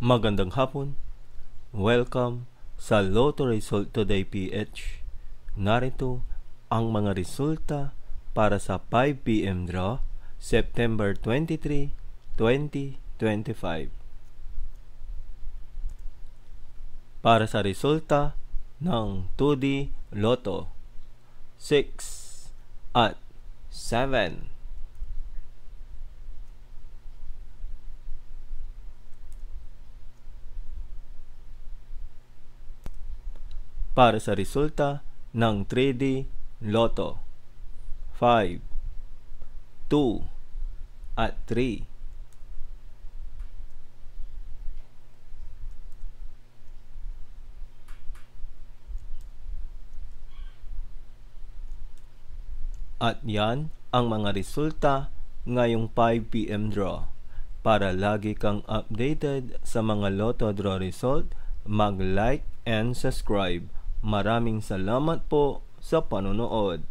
Magandang hapon. Welcome sa Lotto Result Today PH. Narito ang mga resulta para sa 5 PM draw, September 23, 2025. Para sa resulta ng 2D Lotto, 6 at 7. Para sa resulta ng 3D Lotto, 5, 2, at 3. At yan ang mga resulta ngayong 5 PM draw. Para lagi kang updated sa mga Lotto draw result, mag-like and subscribe. Maraming salamat po sa panonood.